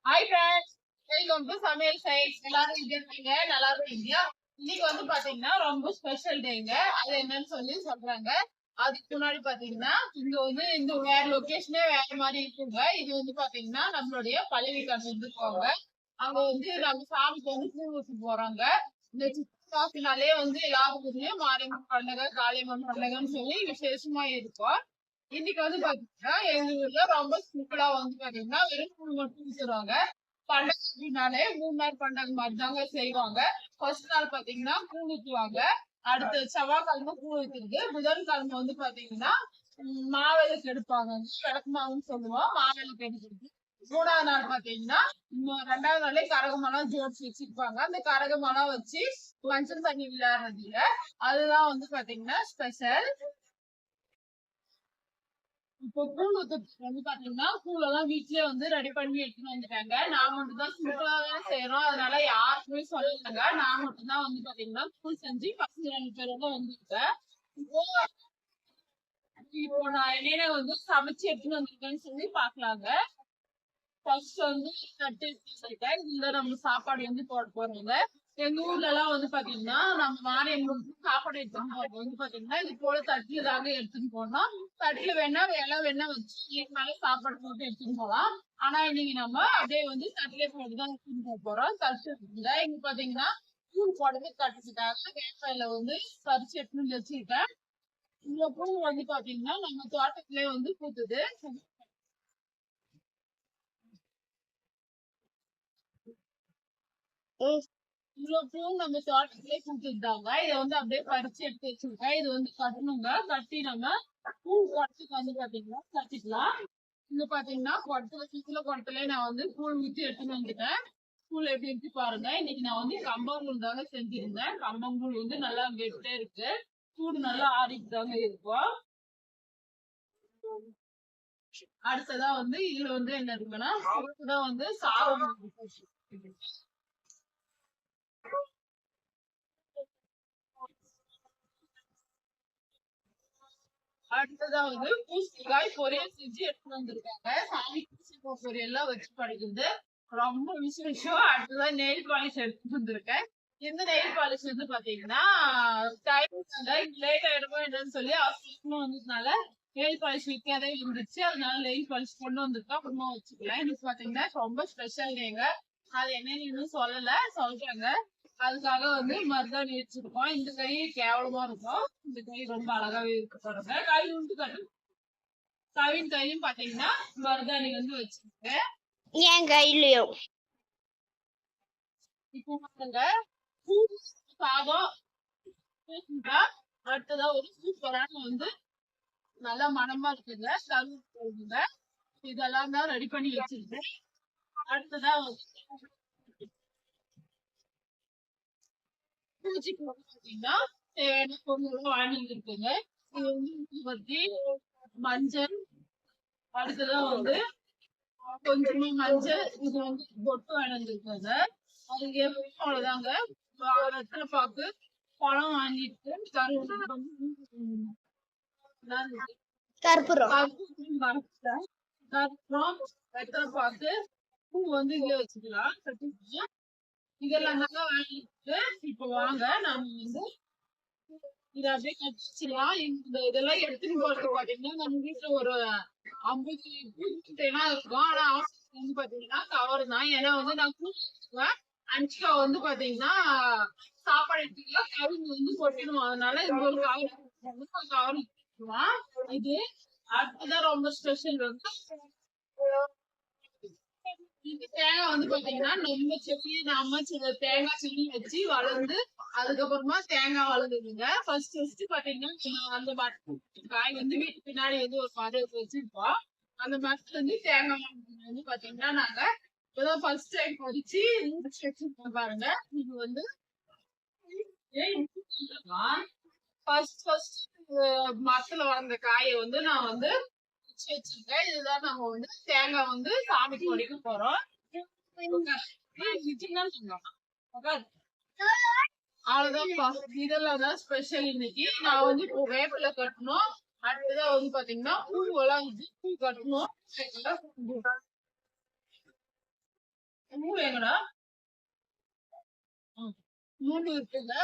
Hi friends, welcome to சமையல் sides. எல்லாரும் எப்படி இருக்கீங்க? நல்லா இருக்கீங்க? இன்னைக்கு வந்து பாத்தீங்கன்னா ரொம்ப ஸ்பெஷல் டேங்க. அது என்னன்னு சொல்லி சொல்றாங்க. அதுக்கு முன்னாடி பாத்தீங்கன்னா இங்க வந்து இந்த வேற லொகேஷனே வேற மாதிரி இருக்குங்க. இது வந்து பாத்தீங்கன்னா நம்மளுடைய பள்ளிவிக்கான வந்து போங்க. அங்க வந்து நம்ம சாமிக்கு வந்து பூ ஊற்றி போறாங்க. இந்த சித்தினாலே வந்து எல்லாருக்குமே மாரியம்மன் பண்டிகை, காளியம்மன் பண்டிகைன்னு சொல்லி விசேஷமா இருக்கும். இன்னைக்கு வந்து பாத்தீங்கன்னா எங்க ஊர்ல ரொம்ப சிம்பிளா வந்து பாத்தீங்கன்னா வெறும் கூழ் மட்டும் ஊத்துறாங்க. பண்டிகை அப்படின்னாலே 3 நாள் பண்டிகை மாதிரி தாங்க செய்வாங்க. ஃபர்ஸ்ட் நாள் பாத்தீங்கன்னா கூழ் ஊத்துவாங்க. அடுத்த செவ்வாய்க்கிழமை கூழ் ஊத்துறது. புதன்கிழமை வந்து பாத்தீங்கன்னா மாவிளக்கு எடுப்பாங்க. விளக்கு மாவுன்னு சொல்லுவோம். மாவிளக்கு எடுக்கிறது. 3ஆவது நாள் பாத்தீங்கன்னா 2வது நாளே கரகமெல்லாம் ஜோடிச்சு வச்சிருப்பாங்க. அந்த கரகமெல்லாம் வச்சு மஞ்சள் தண்ணி விளையாடுறதுல அதுதான் வந்து பாத்தீங்கன்னா ஸ்பெஷல். இப்போ கூழ் ஊத்துறதுக்கு வந்து பாத்தீங்கன்னா கூழ் எல்லாம் வீட்லயே வந்து ரெடி பண்ணி எடுத்துட்டு வந்துட்டாங்க. நான் மட்டும் தான் சிம்பிளா தான் செய்யறோம். அதனால யாருக்குமே சொல்லலைங்க. நான் மட்டும் தான் வந்து பாத்தீங்கன்னா கூழ் செஞ்சு பசங்க 2 பேரோட வந்துருக்கேன். இப்போ இப்போ நான் என்னென்ன வந்து சமைச்சு எடுத்துட்டு வந்திருக்கேன்னு சொல்லி பாக்கலாங்க. ஃபர்ஸ்ட் வந்து தட்டு எடுத்துருக்கேன். இதுல நம்ம சாப்பாடு வந்து போட போறோங்க. எங்க ஊர்ல எல்லாம் வந்து பாத்தீங்கன்னா நம்ம மாரியம்மனுக்கு சாப்பாடு எடுத்துன்னு போறது வந்து பாத்தீங்கன்னா இது போல தட்டுல தாங்க எடுத்துன்னு போனோம். தட்டுல வேணா இலை வேணா வச்சு இதுக்கு மேல சாப்பாடு போட்டு எடுத்துன்னு போலாம். ஆனா இன்னைக்கு நம்ம அப்படியே வந்து தட்டுல போட்டுதான் எடுத்துன்னு போக போறோம். தட்டு இருக்குங்க. இங்க பாத்தீங்கன்னா பூ போடுறது தட்டுக்காக வேப்பாயில வந்து பறிச்சு எடுத்துன்னு வச்சிருக்கேன். இந்த பூ வந்து பாத்தீங்கன்னா நம்ம தோட்டத்திலே வந்து பூத்துது. இவ்வளவு பூ நம்ம தோட்டத்திலே பூத்துட்டாங்க. இதை வந்து அப்படியே பறிச்சு எடுத்து வச்சிருக்கேன். இது வந்து கட்டணுங்க. கட்டி நம்ம பூ குடத்துக்கு வந்து பாத்தீங்கன்னா கட்டிக்கலாம். இங்க பாத்தீங்கன்னா குடத்துல நான் வந்து கூழ் ஊத்தி எடுத்துட்டு வந்துட்டேன். கூழ் எப்படி இருக்கு பாருங்க. இன்னைக்கு நான் வந்து கம்பங்கூழ் தாங்க செஞ்சிருந்தேன். கம்பங்கூழ் வந்து நல்லா கெட்டே இருக்கு. சூடு நல்லா ஆறிட்டு தாங்க இருக்கும். அடுத்ததா வந்து இதுல வந்து என்ன இருக்குன்னா அடுத்ததான் வந்து சாதம். அடுத்ததா வந்து பூசணிக்காய் பொரியல் செஞ்சு எடுத்துட்டு வந்திருக்காங்க. சாமி பூசணிக்காய் பொரியல்லாம் வச்சு படைக்கிறது ரொம்ப விசேஷம். அடுத்ததான் நெயில் பாலிஷ் எடுத்துட்டு வந்திருக்கேன். இந்த நெயில் பாலிஷ் வந்து பாத்தீங்கன்னா லேட் ஆயிடுமோ என்னன்னு சொல்லி அவசரமா வந்ததுனால நெயில் பாலிஷ் விற்காதே இருந்துச்சு. அதனால நெயில் பாலிஷ் கொண்டு வந்திருக்கோம். அப்புறமா வச்சுக்கலாம். இன்னைக்கு பாத்தீங்கன்னா ரொம்ப ஸ்பெஷல் டேங்க. அது என்னன்னு இன்னும் சொல்லல, சொல்றாங்க. அதுக்காக வந்து மருதாணி வச்சிருக்கோம். இந்த கை கேவலமா இருக்கும். இந்த கை ரொம்ப அழகாவே இருக்கு பாருங்க. கை உண்டு கட்டு கவின் கையும் பாத்தீங்கன்னா மருதாணி வந்து வச்சிருக்கேன். என் கையிலயும் இப்போ பாருங்க பூ சாதம் பூசணிக்கா. அடுத்ததா ஒரு சூப்பரான வந்து நல்லா மனமா இருக்குங்க. கருவேப்பிலை இதெல்லாம் தான் ரெடி பண்ணி வச்சிருக்கேன். அடுத்ததா வந்து பூஜைக்கு வந்து பாத்தீங்கன்னா தேவையான பொருள் வாங்கி இருக்குங்க. இது வந்து ஊதுபத்தி, மஞ்சள், அடுத்ததான் வந்து கொஞ்சமா மஞ்சள், இது வந்து பொட்டு வாங்கிருக்காங்க. அது எப்பவும் அவ்வளவுதாங்க. வெத்தலை பாக்கு, பழம் வாங்கிட்டு கருப்புரம் கற்பூரம் கருப்புரம் வெத்தலை பாக்கு பூ வந்து இதுல வச்சுக்கலாம். இதெல்லாம் தாங்க வாங்கிட்டு இப்ப வாங்க நம்ம வந்து இத அப்படியே கட்டிச்சிடலாம். இந்த இதெல்லாம் எடுத்துட்டு போறது பாத்தீங்கன்னா நம்ம வீட்டுல ஒரு 50 பூக்கிட்டேனா இருக்கும். ஆனா அவசரம் வந்து பாத்தீங்கன்னா கவர் தான். ஏன்னா வந்து நான் கூட்டுவேன். அன்சிகா வந்து பாத்தீங்கன்னா சாப்பாடு எடுத்துக்கலாம் கவிங்க வந்து கொட்டிடுவோம். அதனால இந்த ஒரு கவர் இது அடுத்ததான் ரொம்ப ஸ்பெஷல் வந்து இது தேங்காய் வந்து பாத்தீங்கன்னா நம்ம செடி நம்ம தேங்காய் செடி வச்சு வளர்ந்து அதுக்கப்புறமா தேங்காய் வளர்ந்துதுங்க. ஃபர்ஸ்ட் பாத்தீங்கன்னா அந்த காய் வந்து வீட்டு பின்னாடி வந்து ஒரு மரம் வச்சிருப்போம். அந்த மரத்துல இருந்து தேங்காய் வந்து பாத்தீங்கன்னா நாங்க இப்பதான் ஃபர்ஸ்ட் டைம் பறிச்சு பாருங்க. இது வந்து ஃபர்ஸ்ட் மரத்துல வளர்ந்த காயை வந்து நான் வந்து வச்சிருக்கேன். இதுதான் நம்ம வந்து தேங்காய் வந்து சாமிக்கு உடைக்க போறோம். அவ்வளவுதான்ப்பா. இதெல்லாம் தான் ஸ்பெஷல் இன்னைக்கு. நான் வந்து இப்போ வேப்பில கட்டணும். அடுத்ததான் வந்து பாத்தீங்கன்னா பூ எல்லாம் பூ கட்டணும். எங்கடா மூணு இருக்குங்க.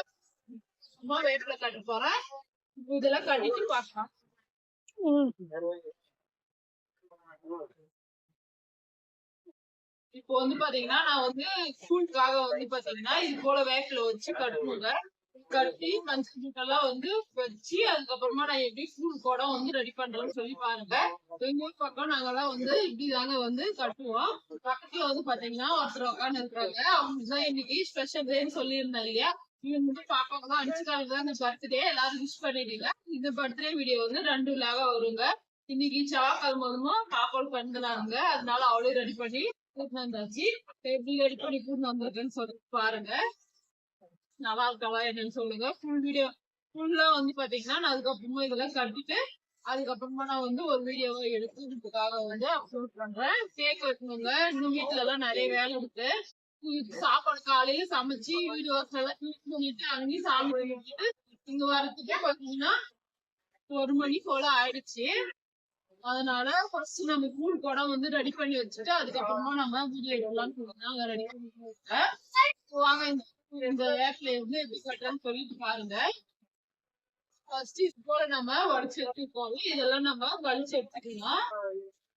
சும்மா வேப்பில கட்ட போறேன். இதெல்லாம் கட்டிட்டு பார்க்கலாம். இப்போ வந்து பாத்தீங்கன்னா நான் வந்து ஸ்கூலுக்காக வந்து பாத்தீங்கன்னா இது போல வேப்பில வச்சு கட்டுவாங்க. கட்டி மஞ்சள் மூட்டெல்லாம் வந்து வச்சு அதுக்கப்புறமா நான் எப்படி ஸ்கூல் குடம் வந்து ரெடி பண்றேன்னு சொல்லி பாருங்க. எங்க ஊர் பக்கம் நாங்கெல்லாம் வந்து இப்படிதாங்க வந்து கட்டுவோம். பக்கத்துல வந்து பாத்தீங்கன்னா ஒருத்தர் உட்காந்து இருக்காங்க. அவங்களுக்குதான் இன்னைக்கு ஸ்பெஷல் டேன்னு சொல்லியிருந்தேன் இல்லையா. இவங்க மட்டும் பாப்பாங்கதான் அடிச்சுக்காங்க இந்த பர்த்டே எல்லாரும் விஷ் பண்ணிட்டீங்க. இந்த பர்த்டே வீடியோ வந்து 2 லாக வருங்க. இன்னைக்கு செவ்வாய்க்கிழமை மூலமும் பாப்பாவுக்கு பிறந்தனாங்க. அதனால அவளே ரெடி பண்ணி கூட்டிட்டு வந்தாச்சு. எப்படி ரெடி பண்ணி கூட்டிட்டு வந்திருக்குன்னு சொல்லி பாருங்க. நல்லா இருக்கவா என்னன்னு சொல்லுங்க. ஃபுல் வீடியோ ஃபுல்லா வந்து பாத்தீங்கன்னா நான் அதுக்கப்புறமா இதெல்லாம் கட்டிட்டு அதுக்கப்புறமா நான் வந்து ஒரு வீடியோவை எடுத்துக்காக வந்து அப்லோட் பண்றேன். கேக் வைக்கணுங்க. இன்னும் வீட்டுல எல்லாம் நிறைய வேலை இருக்கு. சாப்பாடு காலையில சமைச்சு வீடு வாசல் கிளீன் பண்ணிட்டு அங்கேயும் சாமி கும்பிட்டு இங்க வரதுக்கு பாத்தீங்கன்னா 1 மணி போல ஆயிடுச்சு. அதனால ஃபர்ஸ்ட் நம்ம கூழ் குடம் வந்து ரெடி பண்ணி வச்சுட்டு அதுக்கப்புறமா நம்ம வீடியோ எடுக்கலாம்னு சொல்லுங்க. ரெடி பண்ணி வாங்க இந்த வேப்பில வந்து எப்படி கட்டுறேன்னு சொல்லிட்டு பாருங்க. ஃபர்ஸ்ட் இது போல நம்ம உடச்சு எடுத்துக்கோங்க. இதெல்லாம் நம்ம கழிச்சு எடுத்துக்கலாம்.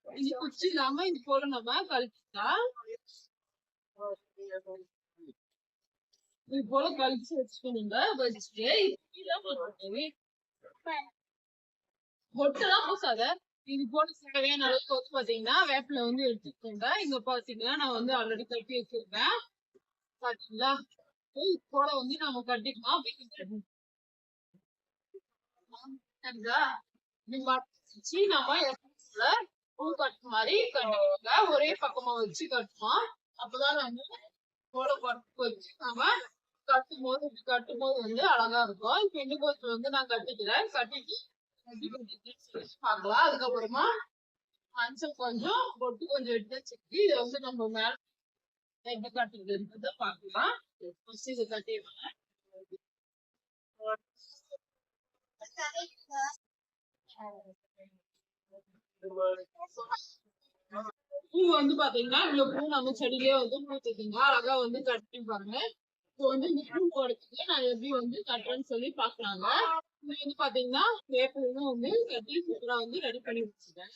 இது குச்சி இல்லாம இது போல நம்ம கழிச்சுக்கலாம். இது போல கழிச்சு வச்சுக்கணுங்க. வச்சுட்டு பொட்டெல்லாம் பூசாத. இது போல தேவையான அளவுக்கு வந்து பாத்தீங்கன்னா வேப்பில வந்து எடுத்துக்கோங்க. இங்க பாத்தீங்கன்னா நான் வந்து ஆல்ரெடி கட்டி வச்சிருக்கேன். பாத்தீங்களா இது போல வந்து நம்ம கட்டிக்கலாம். நம்ம பூ கட்டு மாதிரி கட்டிக்கோங்க. ஒரே பக்கமா வச்சு கட்டுவோம். அப்பதான் வந்து வச்சு நம்ம கட்டும் போது வந்து அழகா இருக்கும். இப்ப இன்னும் கொஞ்சம் வந்து நான் கட்டிக்கிறேன். கட்டிட்டு பார்க்கலாம். அதுக்கப்புறமா மஞ்சள் கொஞ்சம் பொட்டு கொஞ்சம் எடுத்து வச்சுக்கிட்டு இதை வந்து நம்ம மேல எப்படி கட்டுறதுன்றத பார்க்கலாம். இதை கட்டிடுவேன். பூ வந்து பாத்தீங்கன்னா இவ்வளவு பூ நம்ம செடியிலேயே வந்து பூத்துக்குங்க. அழகா வந்து கட்டி பாருங்க. இப்போ வந்து இந்த பூ போடுறதுக்கு நான் எப்படி வந்து கட்டுறேன்னு சொல்லி பாக்கலாங்க. இது வந்து பாத்தீங்கன்னா வேப்பிலையும் வந்து கட்டி சூப்பரா வந்து ரெடி பண்ணி வச்சுட்டேன்.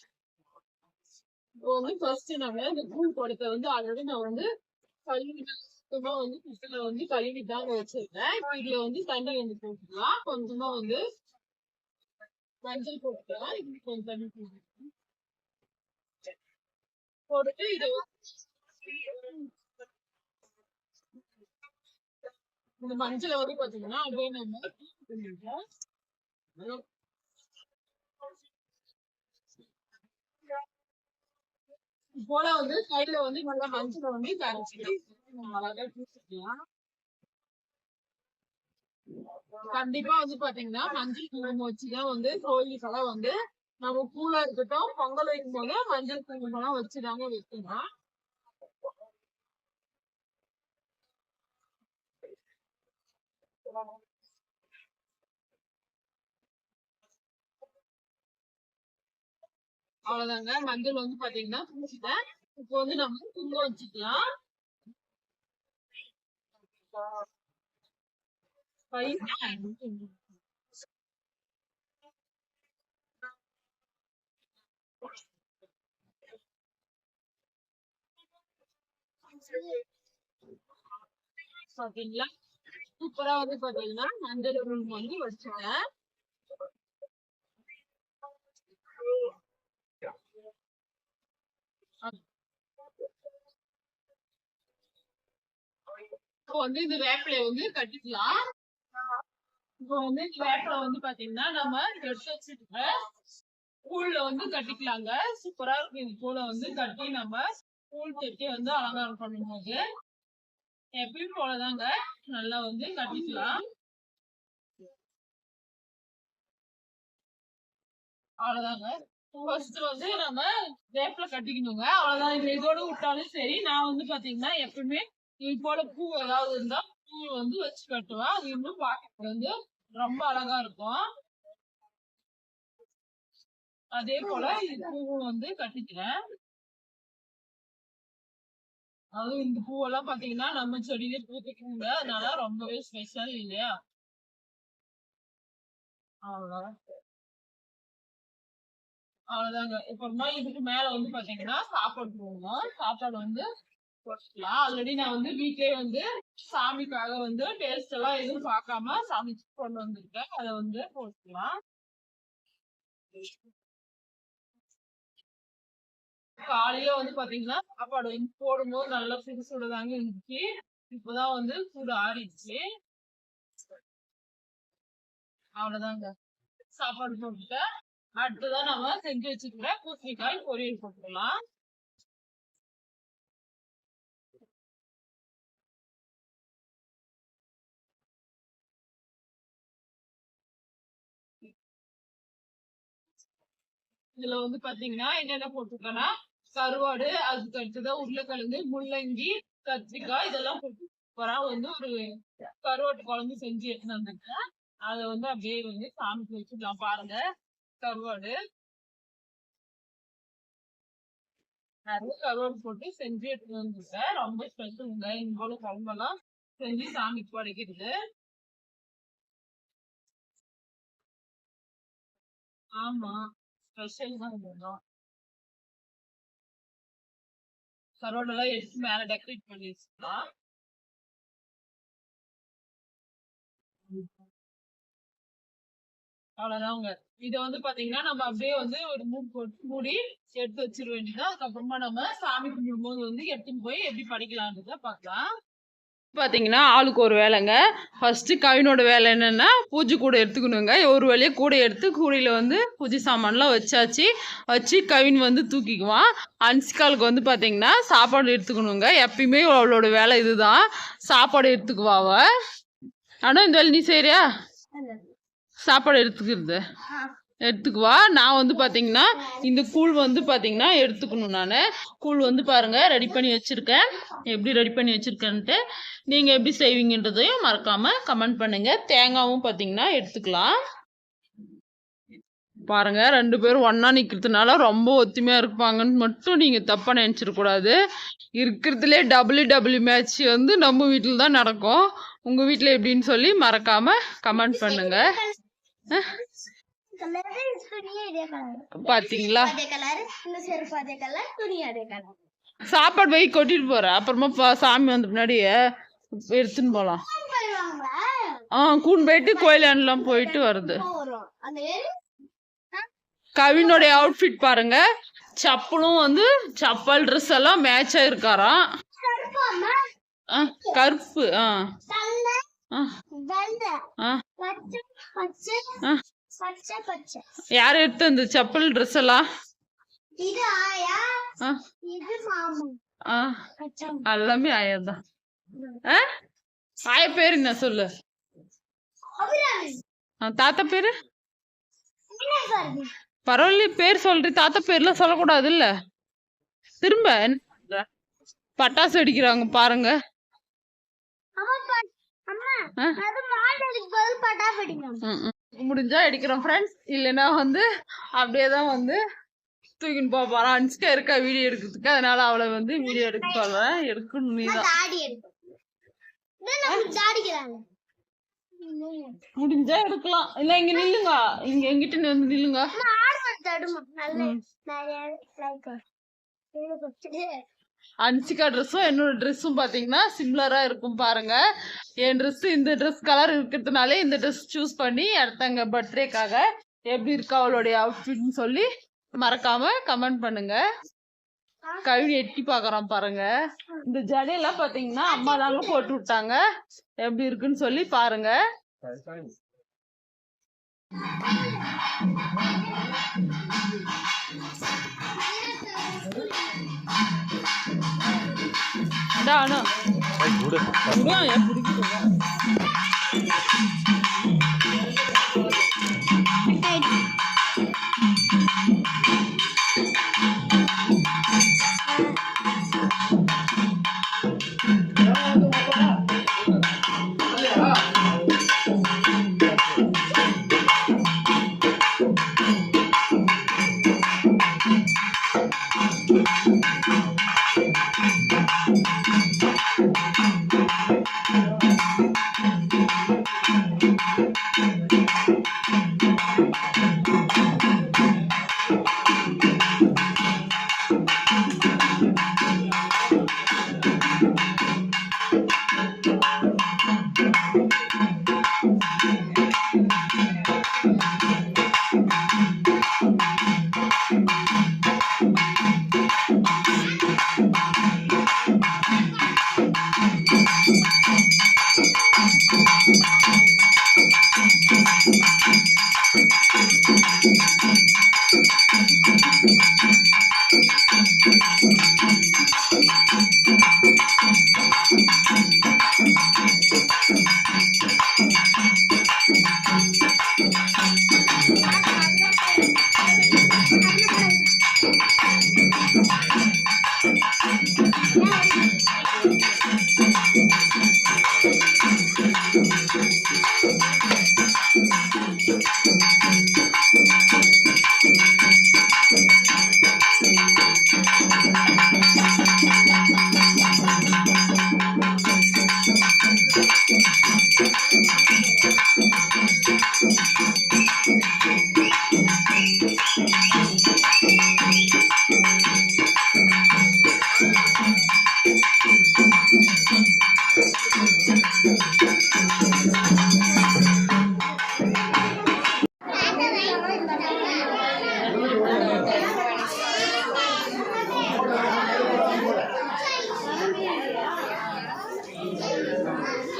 இப்போ வந்து ஃபர்ஸ்ட் நம்ம இந்த பூ போடுறத வந்து ஆல்ரெடி நான் வந்து கழுவி சுத்தமா வந்து குச்சில வந்து கழுவி தாங்க வச்சிருக்கேன். இப்போ இதுல வந்து தண்ணி வந்து போட்டுக்கலாம். கொஞ்சமா வந்து மஞ்சள் போட்டுக்கலாம். இப்படி கொஞ்சம் தண்ணி போட்டுட்டு இது இந்த மஞ்சளை வந்து பாத்தீங்கன்னா அப்படியே நம்ம போல வந்து கையில வந்து நல்லா மஞ்சளை வந்து கரைச்சிட்டு அழகா பூசிக்கலாம். கண்டிப்பா வந்து பாத்தீங்கன்னா மஞ்சள் குங்குமம் வச்சுதான் வந்து கோயிலுக்கெல்லாம் வந்து நம்ம பூலா இருக்கட்டும் பொங்கல் வைக்கும் போது மஞ்சள் குங்குமம் எல்லாம் வச்சுதாங்க வைக்கணும். அவ்வளவுதாங்க. மஞ்சள் வந்து பாத்தீங்கன்னா பூசிட்டேன். இப்போ வந்து நம்ம குங்குமம் வச்சுக்கலாம். பாத்தீங்களா சூப்பரா வந்து பாத்தீங்கன்னா மஞ்சள் குங்குமம் வந்து வச்சுட்டேன். இப்போ வந்து இந்த வேப்பிலைய வந்து கட்டிக்கலாம். இப்போ வந்து இந்த வேப்பிலை வந்து பாத்தீங்கன்னா நம்ம எடுத்து வச்சுட்டு பூல்ல வந்து கட்டிக்கலாங்க. சூப்பரா இருக்கு. இது போல வந்து கட்டி நம்ம பூல் கட்டி வந்து அலங்காரம் பண்ணும்போது எப்பயும் போலதாங்க நல்லா வந்து கட்டிக்கலாம். அவ்வளவுதாங்க. ஃபர்ஸ்ட் வந்து நம்ம வேப்பில கட்டிக்கணுங்க. அவ்வளவுதான். இது இதோட விட்டாலும் சரி. நான் வந்து பாத்தீங்கன்னா எப்பவுமே இது போல பூ ஏதாவது இருந்தா பூ வந்து வச்சு கட்டுவேன். அது இன்னும் பார்க்க வந்து ரொம்ப அழகா இருக்கும். அதே போல இது பூவும் வந்து கட்டிக்கிறேன். அதுவும் இந்த பூவெல்லாம் பாத்தீங்கன்னா நம்ம செடியிலே பூத்துக்குங்க, அதனால ரொம்பவே ஸ்பெஷல் இல்லையா? அவ்வளவுதான் அவ்வளவுதாங்க. அப்புறமா இதுக்கு மேல வந்து பாத்தீங்கன்னா சாப்பாடு போடணும். சாப்பாடு வந்து போட்டுக்கலாம். ஆல்ரெடி நான் வந்து வீட்லயே வந்து சாமிக்காக வந்து டேஸ்ட் எல்லாம் எதுவும் பார்க்காம சமைச்சு கொண்டு வந்திருக்கேன். அதை வந்து போட்டுக்கலாம். காலையில வந்து பாத்தீங்கன்னா சாப்பாடு வந்து போடும்போது நல்லா சுடு சுடுதாங்க இருந்துச்சு. இப்பதான் வந்து சூடு ஆறிடுச்சு. அவ்வளவுதாங்க. சாப்பாடு போட்டுட்டேன். அடுத்ததான் நம்ம செஞ்சு வச்சுக்கிற பூசணிக்காய் பொரியல் போட்டுக்கலாம். இதுல வந்து பாத்தீங்கன்னா என்னென்ன போட்டுருக்கேன்னா கருவாடு, அதுக்கு அடுத்ததான் உருளைக்கிழங்கு, முள்ளங்கி, கத்திரிக்காய் இதெல்லாம் போட்டு வந்து ஒரு கருவாட்டு குழம்பு செஞ்சு எடுத்துட்டு வந்திருக்கேன். அதை வந்து அப்படியே வந்து சாமிக்கு வச்சுக்கலாம். பாருங்க, கருவாடு நிறைய கருவாடு போட்டு செஞ்சு எடுத்துட்டு வந்துருக்கேன். ரொம்ப ஸ்பெஷலுங்க இந்த போல குழம்பெல்லாம் செஞ்சு சாமிக்கு படைக்கிறது. ஆமா, ஸ்பெஷல் தான் இதெல்லாம். கருவாடெல்லாம் எடுத்து மேல டெக்கரேட் பண்ணி வச்சுக்கலாம். அவ்வளவுதாங்க. இத வந்து பாத்தீங்கன்னா நம்ம அப்படியே வந்து ஒரு மூடி போட்டு மூடி எடுத்து வச்சிட வேண்டியதான். அதுக்கப்புறமா நம்ம சாமி கும்பிடும்போது வந்து எடுத்துன்னு போய் எப்படி படிக்கலான்றத பார்க்கலாம். பார்த்தீங்கன்னா ஆளுக்கு ஒரு வேலைங்க. ஃபஸ்ட்டு கவினோட வேலை என்னென்னா பூஜை கூட எடுத்துக்கணுங்க. ஒரு வேலையை கூட எடுத்து கூடையில் வந்து பூஜை சாமான்லாம் வச்சாச்சு. வச்சு கவின் வந்து தூக்கிக்குவான். அன்சிகாலுக்கு வந்து பார்த்தீங்கன்னா சாப்பாடு எடுத்துக்கணுங்க. எப்பயுமே அவளோட வேலை இதுதான், சாப்பாடு எடுத்துக்குவா அவ. ஆனால் இந்த வேலை நீ செய்றியா? சாப்பாடு எடுத்துக்குவா. நான் வந்து பார்த்தீங்கன்னா இந்த கூழ் வந்து பார்த்தீங்கன்னா எடுத்துக்கணும். நான் கூழ் வந்து பாருங்கள் ரெடி பண்ணி வச்சுருக்கேன். எப்படி ரெடி பண்ணி வச்சுருக்கேன்ட்டு நீங்கள் எப்படி செய்வீங்கன்றதையும் மறக்காமல் கமெண்ட் பண்ணுங்கள். தேங்காயும் பார்த்தீங்கன்னா எடுத்துக்கலாம். பாருங்க, 2 பேரும் ஒன்றா நிற்கிறதுனால ரொம்ப ஒத்துமையாக இருப்பாங்கன்னு மட்டும் நீங்கள் தப்பாக நினச்சிடக்கூடாது. இருக்கிறதுலே டபிள்யூ மேட்ச் வந்து நம்ம வீட்டில் தான் நடக்கும். உங்கள் வீட்டில் எப்படின்னு சொல்லி மறக்காமல் கமெண்ட் பண்ணுங்கள். பாத்தீங்களா, சாப்பாடு போய் கொட்டிட்டு போற. அப்புறமா சாமி வந்த பின்னாடி எடுத்துன்னு போலாம். கூண்டு போயிட்டு கோயிலாண்டெல்லாம் போயிட்டு வருது. கவினுடைய அவுட்ஃபிட் பாருங்க. சப்பலும் வந்து சப்பல் ட்ரெஸ் எல்லாம் மேட்ச் ஆயிருக்காராம். கருப்பு. யார் எடுத்து அந்த செப்பல் ட்ரெஸ் எல்லாம்? எல்லாமே ஆயாதான். ஆய பேரு என்ன சொல்லு? தாத்தா பேரு? பரவாயில்ல, பேர் சொல்றி. தாத்தா பேர்லாம் சொல்லக்கூடாது இல்ல. திரும்ப பட்டாசு வெடிக்கிறாங்க பாருங்க. முடிஞ்சா எடுக்கிறோம் ஃப்ரெண்ட்ஸ். இல்லைன்னா வந்து அப்படியேதான் வந்து தூக்கின்னு போறான். அன்ஸ்கா இருக்கா வீடியோ எடுக்கிறதுக்கு, அதனால அவளை வந்து வீடியோ எடுக்க சொல்றேன். எடுக்கணும் நீதான். முடிஞ்சா எடுக்கலாம். இல்ல இங்க நில்லுங்க, இங்க எங்கிட்ட வந்து நில்லுங்க. அன்சிகா ட்ரெஸ்ஸும் என்னோட ட்ரெஸ்ஸும் பார்த்தீங்கன்னா சிம்லராக இருக்கும் பாருங்க. என் ட்ரெஸ் இந்த ட்ரெஸ் கலர் இருக்கிறதுனாலே இந்த ட்ரெஸ் சூஸ் பண்ணி எடுத்தாங்க பர்த்டேக்காக. எப்படி இருக்கா அவளுடைய அவுட்ஃபிட்னு சொல்லி மறக்காம கமெண்ட் பண்ணுங்க. கவிதை எட்டி பார்க்குறான் பாருங்க. இந்த ஜடையெல்லாம் பார்த்தீங்கன்னா அம்மா தாங்க போட்டு விட்டாங்க. எப்படி இருக்குன்னு சொல்லி பாருங்க. Ano? Ay, udah. Udah ya,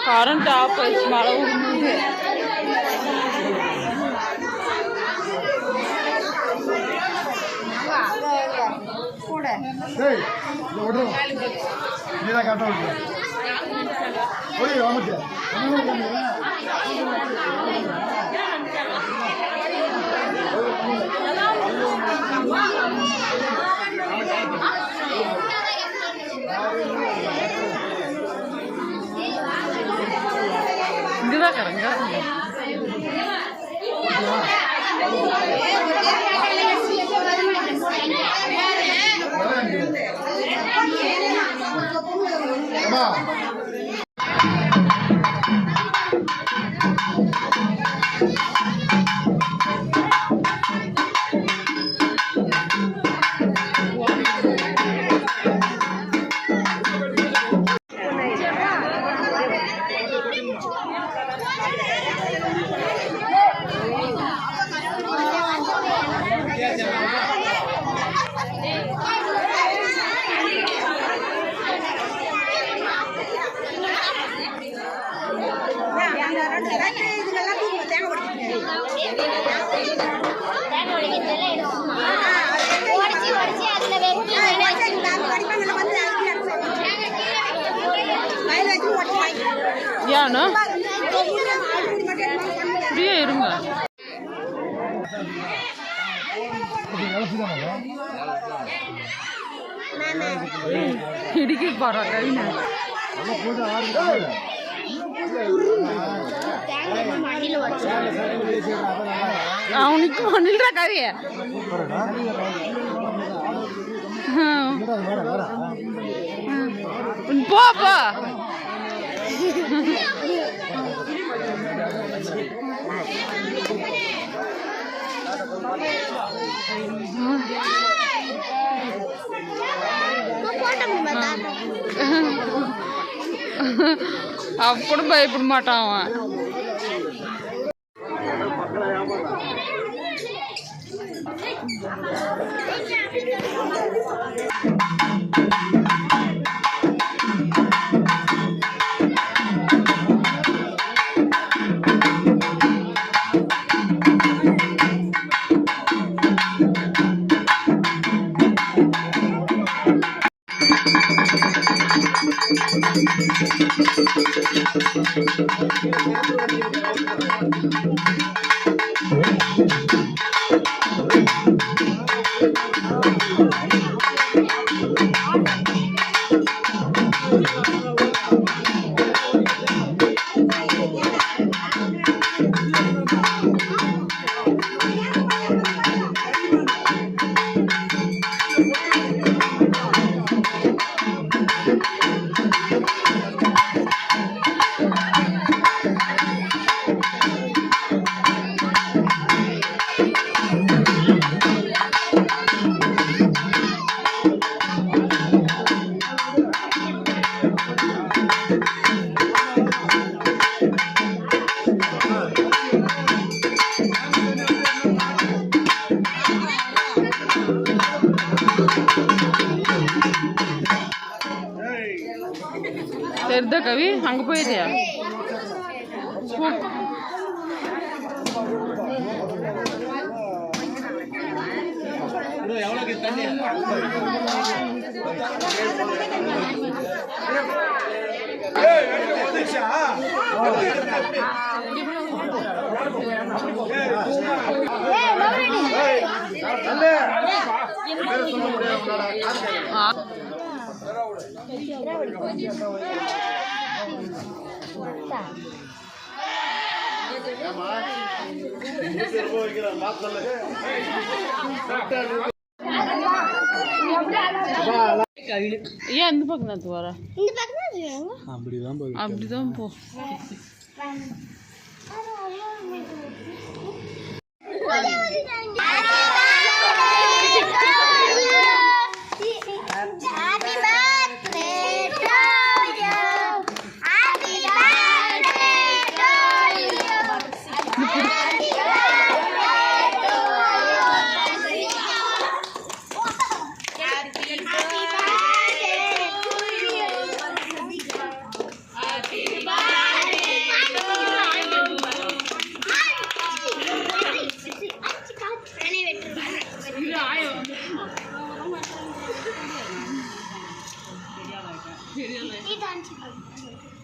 current off ஆயிடுச்சு, மழை விடுது. இங்கதான் கரங்க ஏன்னா இப்படியே இருங்க. இடிக்க போறா கையில அவனுக்கு ஒன்றுடா கவிய போ போ. அப்படி பயப்பட மாட்டான் அவன். தெரிதா கவி அங்க போயிட்டியா எவ்வளவு தண்ணி ஏன் இந்த பக்கம் தான் வர இந்த பக்கம் அப்படிதான் போ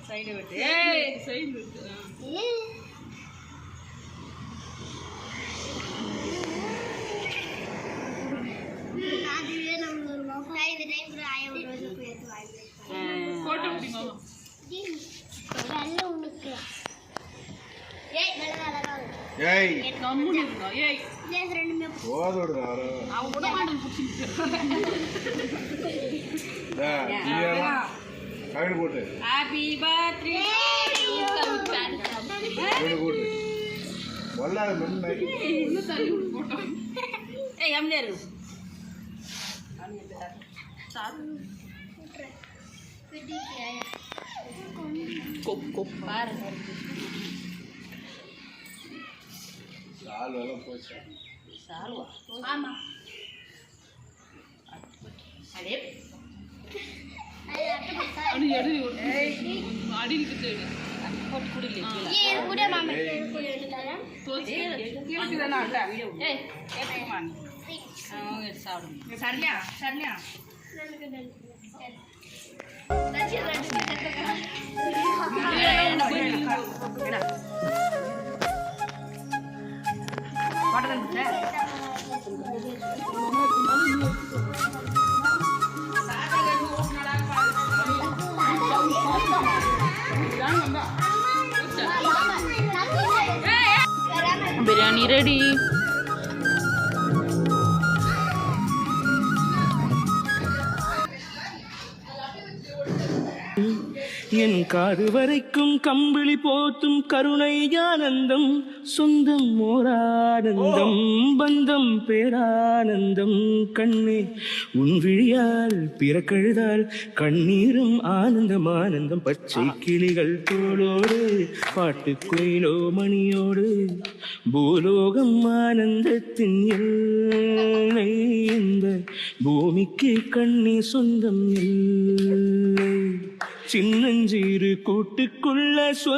சைடு விட்டு சைடு விட்டு போட்டோ முடியுமா கம்முன்னு இருக்கா ஏய் அவன் கூட மாட்டேன் போட்டு ஹாப்பி பர்த்டே போட்டு வல்லாத இன்னும் தள்ளி விட்டு போட்டோம் ஏய் அம்லேரு பாரு சால் எல்லாம் போச்சு சாலுவா ஆமா அடே அடி அடி அடி நிக்குது போட்டு குடிலே கீழே தான அட ஏய் ஏத்துமா அவங்க சாப்பிடு சரியா சரியா பிரியாணி ரெடி என் காது வரைக்கும் கம்பிளி போத்தும் கருணை ஆனந்தம் சொந்தம் ஓரானந்தம் பந்தம் பேரானந்தம் கண்ணே உன் விழியால் பிறக்கழுதால் கண்ணீரும் ஆனந்தம் ஆனந்தம் பச்சை கிளிகள் தோளோடு பாட்டுக்குயிலோ மணியோடு பூலோகம் ஆனந்தத்தின் எல்லை இந்த பூமிக்கு கண்ணே சொந்தம் இல்லை சின்னஞ்சீரு கூட்டுக்குள்ள சொர்க்க